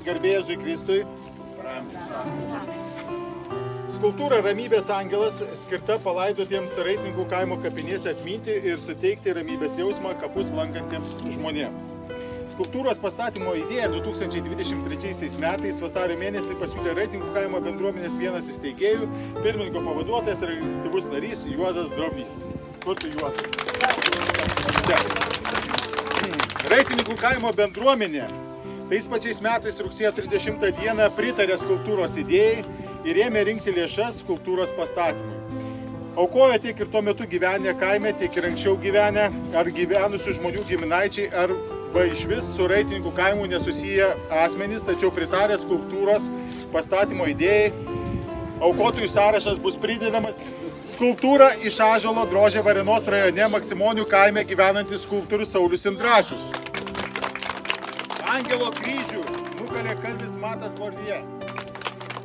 Garbė Jėzui Kristui. Skulptūra Ramybės angelas skirta palaidotiems Raitininkų kaimo kapinėse atminti ir suteikti ramybės jausmą kapus lankantiems žmonėms. Skulptūros pastatymo idėją 2023 metais vasario mėnesį pasiūlė Raitininkų kaimo bendruomenės vienas įsteigėjų, pirmininko pavaduotojas ir aktyvus narys Juozas Drobnys. Kur tu, Juozas? Raitininkų kaimo bendruomenė tais pačiais metais rugsėjo 30 dieną pritarė skulptūros idėjai ir ėmė rinkti lėšas skulptūros pastatymui. Aukojo tiek ir tuo metu gyvenę kaime, tiek ir anksčiau gyvenę ar gyvenusių žmonių giminaičiai arba iš vis su Raitininkų kaimu nesusiję asmenys, tačiau pritarė skulptūros pastatymo idėjai. Aukotojų sąrašas bus pridedamas. Skulptūra iš ąžuolo drožė Varėnos rajone Maksimonių kaime gyvenantis skulptorius Saulius Indrašius. Angelo kryžių nukalė kalvis Matas Bordije,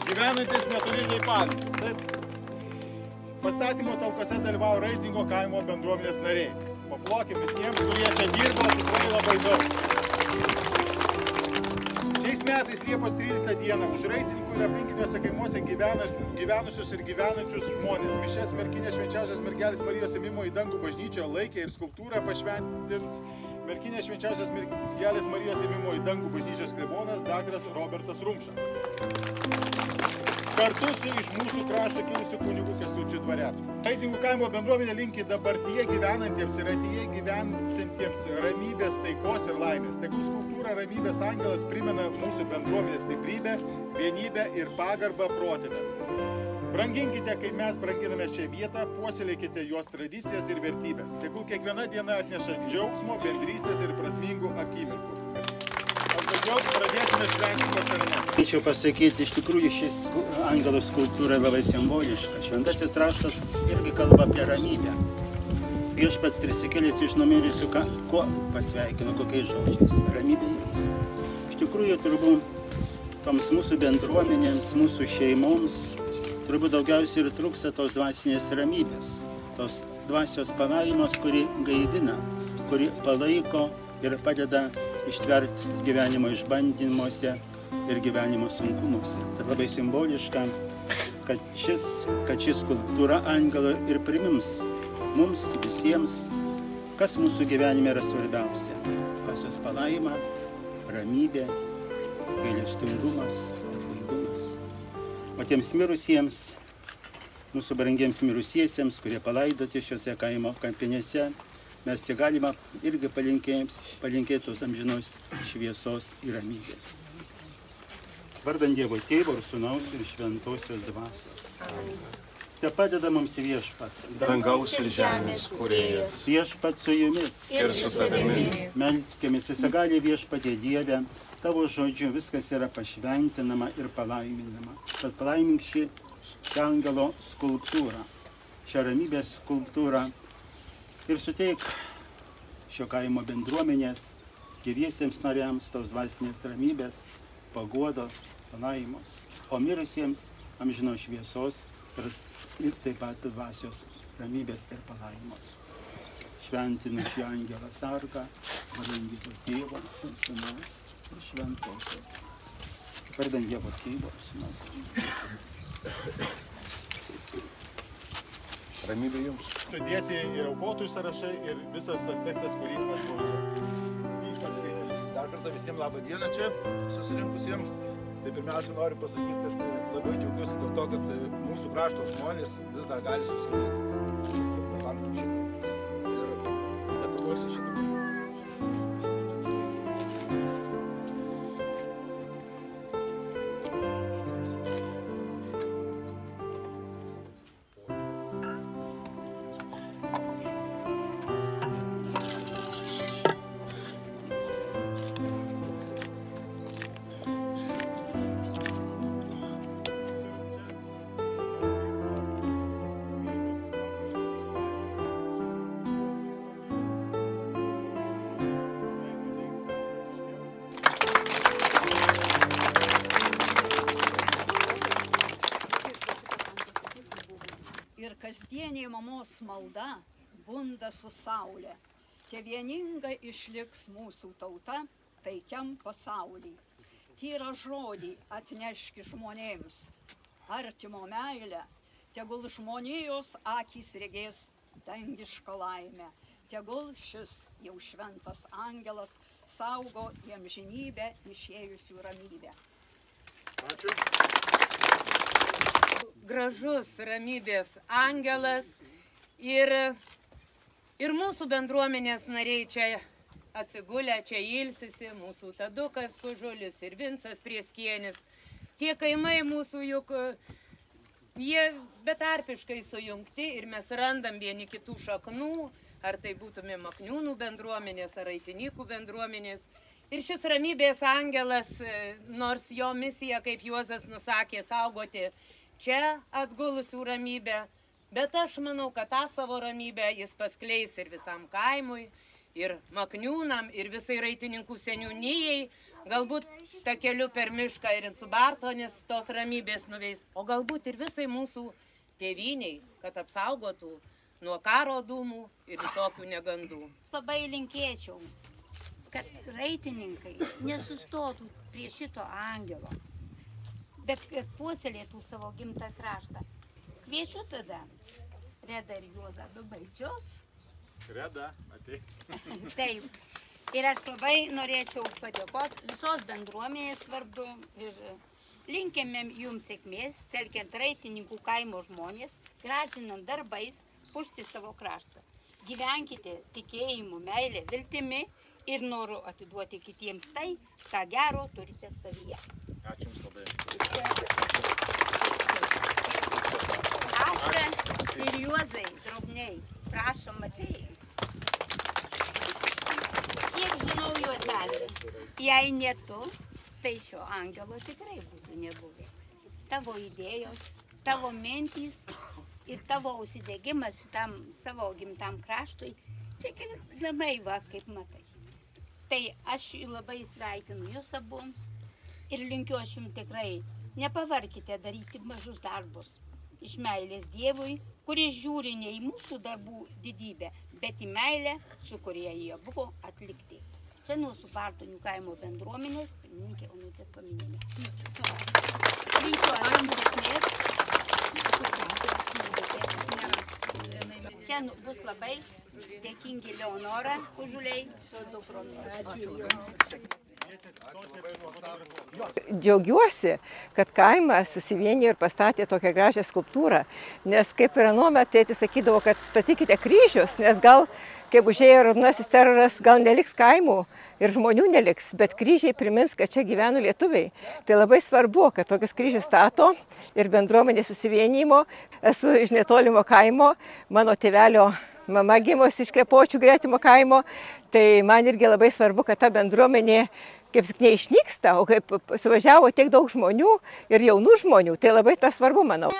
gyvenantis netoli Leipalingio. Pastatymo talkose dalyvavo Raitininkų kaimo bendruomenės nariai. Paplokime tiems, kurie čia dirbo, tikrai labai daug. Šiais metais Liepos 13 dieną už Raitininkų ir aplinkiniuose kaimuose gyvenusius ir gyvenančius žmonės mišias Merkinės Švenčiausios Mergelės Marijos ėmimo į dangų bažnyčioje laikė ir skulptūrą pašventins Merkinės Švenčiausios Mergelės Marijos ėmimo į dangų bažnyčios klebonas daktaras Robertas Rumšas. Kartu su iš mūsų krašto kilusiu kunigu Kęstučiu Dvarecku. Raitininkų kaimo bendruomenė linki dabartyje gyvenantiems ir ateityje gyvensantiems ramybės, taikos ir laimės. Tegul skulptūra Ramybės angelas primena mūsų bendruomenės stiprybę, vienybę ir pagarbą protėviams. Branginkite, kaip mes branginame šią vietą, puoselėkite jos tradicijas ir vertybės. Tegul kiekviena diena atneša džiaugsmo, bendrystės ir prasmingų akimirkų. Pradėsime šventinimo ceremoniją. Norėčiau pasakyti, iš tikrųjų šis angelo skulptūra labai simboliška. Šventasis raštas irgi kalba apie ramybę. Viešpats prisikėlęs iš numirusių, ko pasveikino, kokiais žodžiais? Ramybė jums. Iš tikrųjų, turbūt toms mūsų bendruomenėms, mūsų šeimoms, turbūt daugiausiai ir trūksta tos dvasinės ramybės, tos dvasios palaimos, kuri gaivina, kuri palaiko ir padeda ištverti gyvenimo išbandymuose ir gyvenimo sunkumuose. Tai labai simboliška, kad ši skulptūra angelo ir primins mums visiems, kas mūsų gyvenime yra svarbiausia. Dvasios palaima, ramybė, gailestingumas, atlaidumas. O tiems mirusiems, mūsų brangiems mirusiesiems, kurie palaidoti šiuose kaimo kapinėse, mes tik galime irgi palinkėti tos amžinos šviesos ir ramybės. Vardant Dievo Tėvo ir Sūnaus ir Šventosios Dvasios. Te padeda mums Viešpats, dangaus ir žemės kūrėjas. Viešpats su jumis Ir su tavimi. Melskimės visagalį Viešpatie Dieve, tavo žodžiu viskas yra pašventinama ir palaiminama. Tad palaimink šį angelo skulptūrą, šią ramybės skulptūrą, ir suteik šio kaimo bendruomenės gyviesiems nariams tos dvasinės ramybės, paguodos, palaimos, o mirusiems amžinos šviesos ir taip pat dvasios ramybės ir palaimos. Šventinu šį angelą sargą, vardan Dievo Tėvo ir Sūnaus ir Šventosios. Vardan Dievo Tėvo ir Sūnaus. Ramybė jums. Sudėti ir aukotojų sąrašai ir visas tas tekstas, kurį aš buvau. Dar kartą visiems labą dieną čia susirinkusiems. Tai pirmiausia noriu pasakyti, kad labai džiaugiuosi dėl to, kad mūsų krašto žmonės vis dar gali susirinkti. Parlamentų šitas. Ir Lietuvos šitą. Kasdienė mamos malda bunda su saulė. Čia vieninga išliks mūsų tauta taikiam pasauly. tyrą žodį atneški žmonėms, artimo meilę, tegul žmonijos akys regės dangišką laimę, tegul šis jau šventas angelas saugo į amžinybę išėjusių ramybę. Ačiū. Gražus ramybės angelas ir mūsų bendruomenės nariai čia atsigulę, čia ilsisi, mūsų Tadukas Kužulis ir Vincas Prieskienis. Tie kaimai mūsų juk, jie betarpiškai sujungti ir mes randam vieni kitų šaknų, ar tai būtume Makniūnų bendruomenės, ar Aitinykų bendruomenės. Ir šis ramybės angelas, nors jo misija, kaip Juozas nusakė, saugoti čia atgulusių ramybę, bet aš manau, kad tą savo ramybę jis paskleis ir visam kaimui, ir Makniūnam, ir visai Raitininkų seniūnijai, galbūt takeliu per mišką ir Insubartonis tos ramybės nuveis, o galbūt ir visai mūsų tėvyniai, kad apsaugotų nuo karo dūmų ir visokių negandų. Labai linkėčiau, kad Raitininkai nesustotų prie šito angelo, bet kad puoselėtų savo gimtą kraštą. Kviečiu tada Redą ir Juozą do baidžios. Reda, ateik. Taip. Ir aš labai norėčiau padėkoti visos bendruomenės vardu ir linkėme jums sėkmės, telkiant Raitininkų kaimo žmonės, gražinant darbais, pušti savo kraštą. Gyvenkite tikėjimu, meilė, viltimi ir noru atiduoti kitiems tai, ką gero turite savyje. Ačiū Jums labai. Asta ir Juozai, draugniai, prašom atėjai. Kiek žinau Juozelį, jei ne tu, tai šio angelo tikrai būtų nebuvę. Tavo idėjos, tavo mintys ir tavo užsidegimas šitam savo gimtam kraštui, čia žemai va, kaip matai. Tai aš labai sveikinu jūs abu ir linkiu aš jums tikrai, nepavarkite daryti mažus darbus. Iš meilės Dievui, kuris žiūri ne į mūsų darbų didybę, bet į meilę, su kuria jie buvo atlikti. Čia nuo Subartonių kaimo bendruomenės, pirmininkė Onutės Paminienė. Linkiu sėkmės. Čia bus labai dėkingi Leonora Kužuliai su dukromis. Džiaugiuosi, kad kaimas susivienijo ir pastatė tokią gražią skulptūrą, nes kaip ir anuomet tėtis sakydavo, kad statykite kryžius, nes gal, kaip užėjo raudonasis teroras, gal neliks kaimų ir žmonių neliks, bet kryžiai primins, kad čia gyveno lietuviai. Tai labai svarbu, kad tokius kryžius stato ir bendruomenės susivienijimo. Esu iš netolimo kaimo, mano tėvelio mama gimusi iš Klepočių gretimo kaimo, tai man irgi labai svarbu, kad ta bendruomenė kaip tik neišnyksta, o kaip suvažiavo tiek daug žmonių ir jaunų žmonių, tai labai tas svarbu, manau.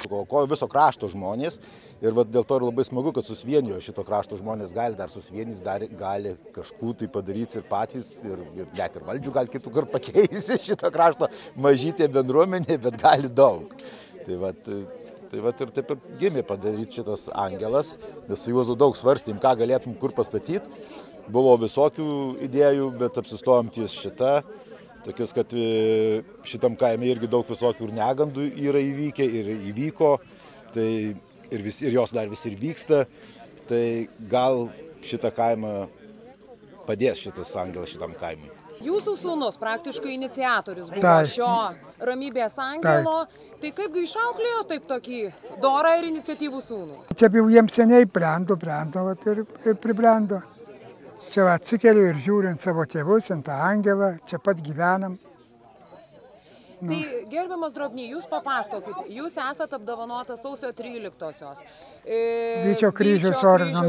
aukojo viso krašto žmonės ir dėl to ir labai smagu, kad susivienijo šito krašto žmonės, gali dar susivienys, gali kažkų tai padaryti ir patys, ir net ir valdžių gali kitų kartų pakeisti šito krašto mažytė bendruomenė, bet gali daug. Tai ir taip ir gimė padaryti šitas angelas, nes su Juozu daug svarstėm, ką galėtum kur pastatyti. Buvo visokių idėjų, bet apsistojom ties šitą. Tokius, kad šitam kaime irgi daug visokių ir negandų yra įvykę ir įvyko, tai ir jos dar vis ir vyksta. Tai gal šitą kaimą padės šitas angelas šitam kaimui. Jūsų sūnus praktiškai iniciatorius buvo šio ramybės angelo. Tai kaipgi išauklėjo taip tokį dorą ir iniciatyvų sūnų? Čia jau jiems seniai brendo ir pribrendo. Čia atsikeliu ir žiūrint savo tėvus, ant tą angelą, čia pat gyvenam. Tai gerbiamas Drobny, jūs papasakokit, jūs esat apdovanotas sausio 13-osios. Vyčio kryžiaus ordino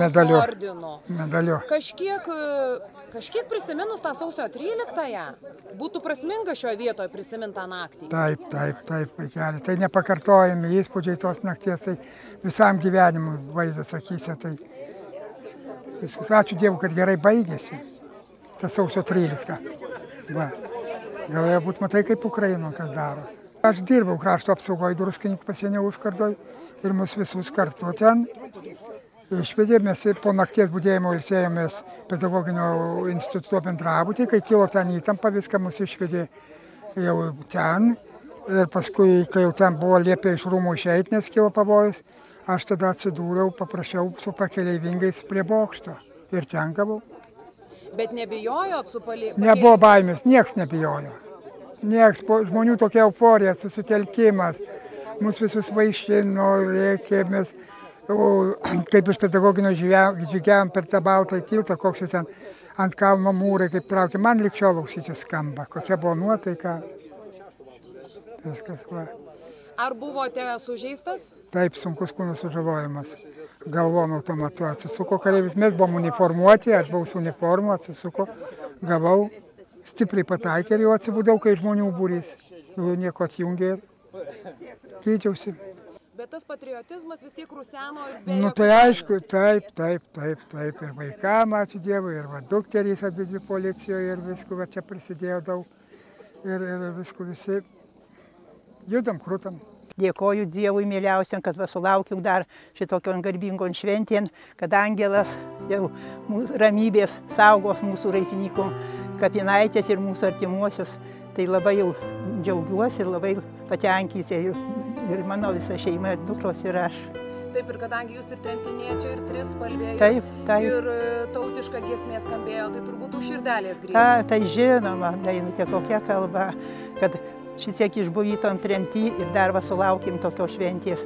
medaliu. Kažkiek prisiminus tą sausio 13-ąją, būtų prasminga šioje vietoje prisiminti tą naktį? Taip, vaikeli. Tai nepakartojami įspūdžiai tos nakties, tai visam gyvenimui vaizdas akyse. Tai viskas, ačiū Dievui, kad gerai baigėsi, ta sausio 13. Galėjo būti, matai, kaip Ukraino kas daros. Aš dirbau krašto apsaugoje Druskininkų pasienio užkardoj ir mus visus kartu ten išvedė. Mes po nakties budėjimo ilsėjomės pedagoginio instituto bendrabuty, kai kilo ten įtampa, viską mus išvedė jau ten. Ir paskui, kai jau ten buvo liepė iš rūmų išeiti, nes kilo pavojus, aš tada atsidūriau, paprašiau su pakeleivingais prie bokšto ir ten gavau. Bet nebijojot su pakeleivingais? Nebuvo baimės, nieks nebijojo. Nieks, žmonių tokia euforija, susitelkimas, mus visus vaišino, rėkėmės, kaip iš pedagoginio žygiavom per tą baltą tiltą, koks jis ten ant kalno mūrai, kaip traukė. Man lik šiol ausytis skamba, kokia buvo nuotaika. Viskas, va. Ar buvote sužeistas? Taip, sunkus kūno sužalojimas. Galvon automatu atsisuko kareivis. Mes buvom uniformuoti, aš buvau su uniformu, atsisuko, gavau, stipriai pataikė ir jau atsibudau, kai žmonių būrys. Jau nieko atjungė ir gydžiausi. Bet tas patriotizmas vis tiek ruseno ir be... Nu tai aišku, taip. Ir vaikam, ačiū Dievui, ir dukterys abidvi policijoje ir visko, čia prisidėjo daug. Ir visko visi judam, krutam. Dėkoju Dievui mieliausiam, kad sulaukiau dar šitokion garbingon šventien, kad angelas jau ramybės saugos mūsų Raitininkų kapinaitės ir mūsų artimuosius. Tai labai jau džiaugiuosi ir labai patenkinti ir mano visa šeima, dukros ir aš. Taip, ir kadangi jūs ir tremtinėčiai, ir trispalvė, ir tautiška giesmė skambėjo, tai turbūt už širdelės grįžti. Tai žinoma, Dainutė, kokia kalba, kad šitiek išbuvytom tremty ir dar sulaukėm tokios šventės.